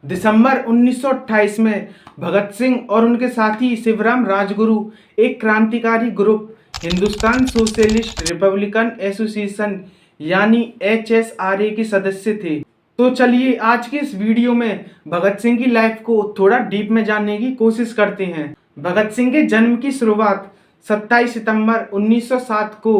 दिसंबर 1928 में भगत सिंह और उनके साथी शिवराम राजगुरु एक क्रांतिकारी group Hindustan socialist Republican association यानी HSRA के सदस्य थे। तो चलिए आज की इस वीडियो में भगत सिंह की लाइफ को थोड़ा डीप में जानने की कोशिश करते हैं। भगत सिंह के जन्म की शुरुआत 27 सितंबर 1907 को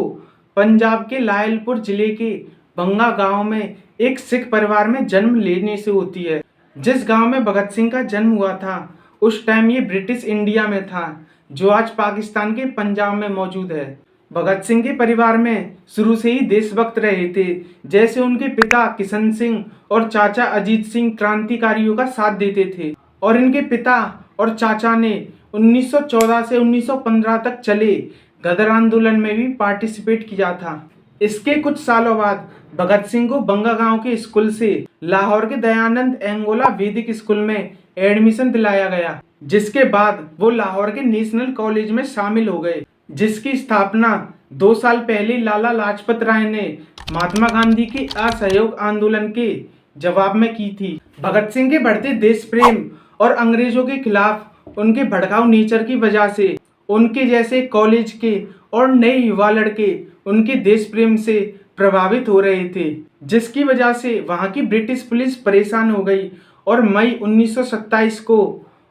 पंजाब के लायलपुर जिले के बंगा गांव में एक सिख परिवार में जन्म लेने से होती है। जिस गांव में भगत सिंह का जन्म हुआ था उस टाइम ये ब्रिटिश इंडिया में था, जो आज पाकिस्तान के पंजाब में मौजूद है। भगत सिंह के परिवार में शुरू से ही देशभक्त रहे थे। जैसे उनके पिता किशन सिंह और चाचा अजीत सिंह क्रांतिकारियों का साथ देते थे और इनके पिता और चाचा ने 1914 से 1915 तक चले गदर आंदोलन में भी पार्टिसिपेट किया था। इसके कुछ सालों बाद भगत सिंह को बंगा गांव के स्कूल से लाहौर के दयानंद एंगोला वैदिक स्कूल में एडमिशन दिलाया गया, जिसके बाद वो लाहौर के नेशनल कॉलेज में शामिल हो गए, जिसकी स्थापना 2 साल पहले लाला लाजपत राय ने महात्मा गांधी के असहयोग आंदोलन के जवाब में की थी। भगत सिंह के बढ़ते देश प्रेम और अंग्रेजों के खिलाफ उनके भड़काऊ नेचर की वजह से उनके जैसे कॉलेज के और नए युवा लड़के उनके देश प्रेम से प्रभावित हो रहे थे, जिसकी वजह से वहां की ब्रिटिश पुलिस परेशान हो गई और मई 1927 को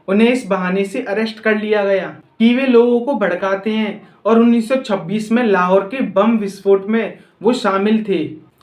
उन्हें इस बहाने से अरेस्ट कर लिया गया कि वे लोगों को भड़काते हैं और 1926 में लाहौर के बम विस्फोट में वो शामिल थे।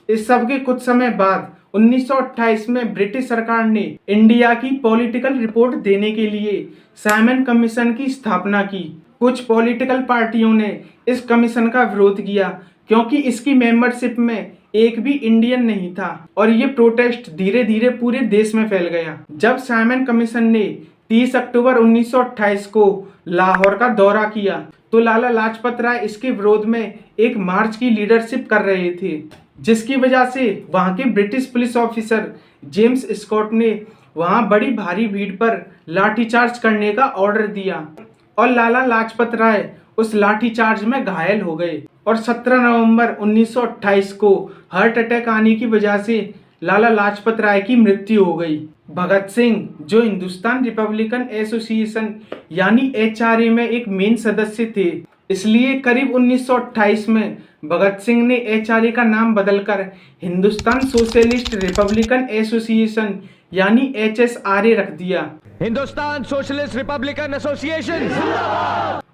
इस सब के कुछ समय बाद 1928 में ब्रिटिश सरकार ने इंडिया की पॉलिटिकल रिपोर्ट देने के लिए साइमन कमीशन की स्थापना की। कुछ पॉलिटिकल पार्टियों ने इस कमीशन का विरोध किया क्योंकि इसकी मेंबरशिप में एक भी इंडियन नहीं था और ये प्रोटेस्ट धीरे धीरे पूरे देश में फैल गया। जब साइमन कमीशन ने 30 अक्टूबर 1928 को लाहौर का दौरा किया तो लाला लाजपत राय इसके विरोध में एक मार्च की लीडरशिप कर रहे थे, जिसकी वजह से वहां के British police officer James Scott ने वहां बड़ी भारी भीड़ पर लाठीचार्ज करने का ऑर्डर दिया और लाला लाजपत राय उस लाठीचार्ज में घायल हो गए और 17 नवंबर 1928 को हार्ट अटैक आने की वजह से लाला लाजपत राय की मृत्यु हो गई। भगत सिंह जो हिंदुस्तान रिपब्लिकन एसोसिएशन यानी HRA में एक मेन सदस्य थे, इसलिए करीब 1928 में भगत सिंह ने HRA का नाम बदलकर हिंदुस्तान सोशलिस्ट रिपब्लिकन एसोसिएशन यानी HSRA रख दिया, हिंदुस्तान सोशलिस्ट रिपब्लिकन एसोसिएशन,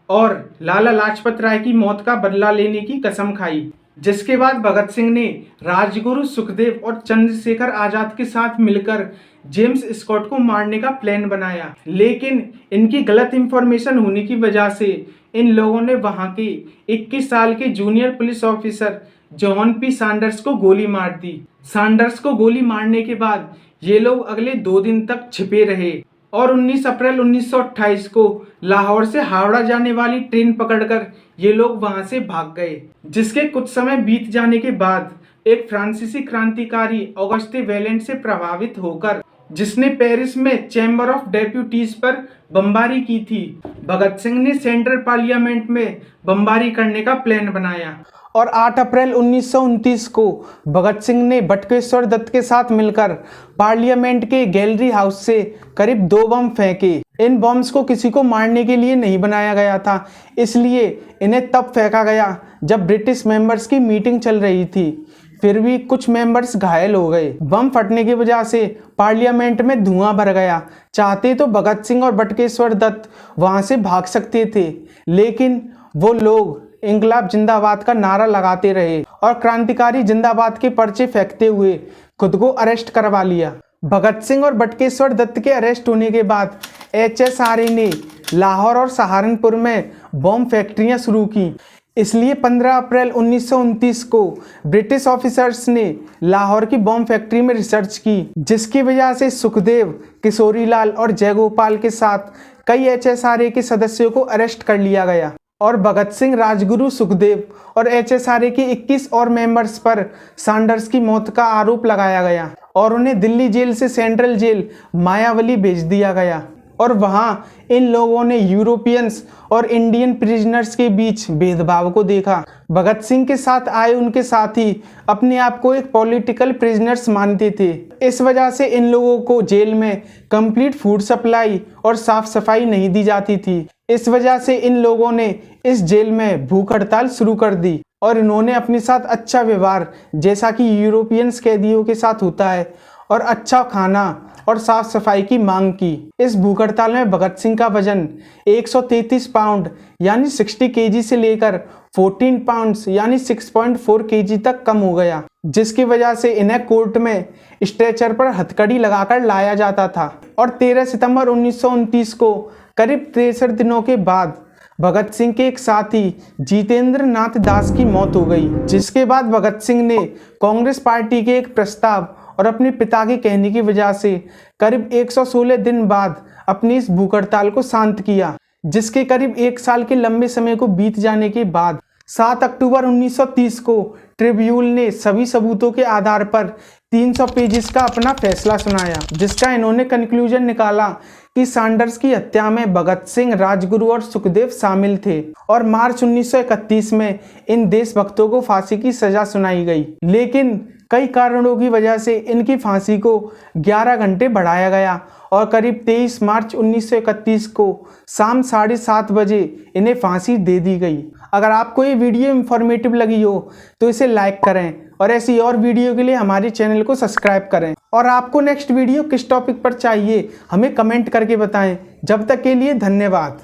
और लाला लाजपत राय की मौत का बदला लेने की कसम खाई। जिसके बाद भगत सिंह ने राजगुरु सुखदेव और चंद्रशेखर आजाद के साथ मिलकर जेम्स स्कॉट को मारने का प्लान बनाया, लेकिन इनकी गलत इंफॉर्मेशन होने की वजह से इन लोगों ने वहां के 21 साल के junior police officer John P Sanders को गोली मार दी। सैंडर्स को गोली मारने के बाद ये लोग अगले 2 दिन तक छिपे रहे और 19 अप्रैल 1928 को लाहौर से हावड़ा जाने वाली ट्रेन पकड़कर ये लोग वहां से भाग गए। जिसके कुछ समय बीत जाने के बाद एक फ्रांसीसी क्रांतिकारी ऑगस्टे वेलेंट से प्रभावित होकर, जिसने पेरिस में चैम्बर ऑफ डेप्यूटीज पर बमबारी की थी, भगत सिंह ने सेंट्रल पार्लियामेंट में बमबारी करने का प्लान बनाया और 8 अप्रैल 1929 को भगत सिंह ने बटुकेश्वर दत्त के साथ मिलकर पार्लियामेंट के गैलरी हाउस से करीब 2 बम फेंके। इन बम्स को किसी को मारने के लिए नहीं बनाया गया था, इसलिए इन्हें तब फेंका गया जब ब्रिटिश मेंबर्स की मीटिंग चल रही थी। फिर भी कुछ मेंबर्स घायल हो गए। बम फटने की वजह से पार्लियामेंट में धुआं भर गया। चाहते तो भगत सिंह और बटुकेश्वर दत्त वहां से भाग सकते थे, लेकिन वो लोग इंकलाब जिंदाबाद का नारा लगाते रहे और क्रांतिकारी जिंदाबाद के पर्चे फेंकते हुए खुद को अरेस्ट करवा लिया। भगत सिंह और बटुकेश्वर दत्त के अरेस्ट होने के बाद HSRA ने लाहौर और सहारनपुर में बम फैक्ट्रियां शुरू की। इसलिए 15 अप्रैल 1929 को ब्रिटिश ऑफिसर्स ने लाहौर की बम फैक्ट्री में रिसर्च की, जिसकी वजह से सुखदेव, किशोरीलाल और जयगोपाल के साथ कई HSRA के सदस्यों को अरेस्ट कर लिया गया और भगत सिंह, राजगुरु, सुखदेव और HSRA के 21 और मेंबर्स पर सैंडर्स की मौत का आरोप लगाया गया और उन्हें दिल्ली जेल से सेंट्रल जेल मायावली भेज दिया गया और वहां इन लोगों ने यूरोपियंस और इंडियन प्रिजनर्स के बीच भेदभाव को देखा। भगत सिंह के साथ आए उनके साथी अपने आप को एक पॉलिटिकल प्रिजनर्स मानते थे। इस वजह से इन लोगों को जेल में कंप्लीट फूड सप्लाई और साफ सफाई नहीं दी जाती थी। इस वजह से इन लोगों ने इस जेल में भूख हड़ताल शुरू कर दी और इन्होंने अपने साथ अच्छा व्यवहार जैसा कि यूरोपियंस कैदियों के साथ होता है और अच्छा खाना और साफ सफाई की मांग की। इस भूख हड़ताल में भगत सिंह का वजन 133 पाउंड यानी 60 केजी से लेकर 14 पाउंड्स यानी 6.4 केजी तक कम हो गया, जिसकी वजह से इन्हें कोर्ट में स्ट्रेचर पर हथकड़ी लगाकर लाया जाता था। और 13 सितंबर 1929 को करीब 63 दिनों के बाद भगत सिंह के एक साथी जितेंद्र नाथ दास की मौत हो गई, जिसके बाद भगत सिंह ने कांग्रेस पार्टी के एक प्रस्ताव और अपने पिता के कहने की वजह से करीब 116 दिन बाद अपनी इस भूख हड़ताल को शांत किया, जिसके करीब 1 साल के लंबे समय को बीत जाने के बाद 7 अक्टूबर 1930 को ट्रिब्यून ने सभी सबूतों के आधार पर 300 पेजेस का अपना फैसला सुनाया, जिसका इन्होंने कंक्लूजन निकाला कि सैंडर्स की हत्या में भगत सिंह, राजगुरु और सुखदेव शामिल थे और मार्च 1931 में इन देशभक्तों को फांसी की सजा सुनाई गई। लेकिन कई कारणों की वजह से इनकी फांसी को 11 घंटे बढ़ाया गया और करीब 23 मार्च 1931 को शाम 7:30 बजे इन्हें फांसी दे दी गई। अगर आपको ये वीडियो इंफॉर्मेटिव लगी हो तो इसे लाइक करें और ऐसी और वीडियो के लिए हमारे चैनल को सब्सक्राइब करें। और आपको नेक्स्ट वीडियो किस टॉपिक पर चाहिए हमें कमेंट करके बताएं। जब तक के लिए धन्यवाद।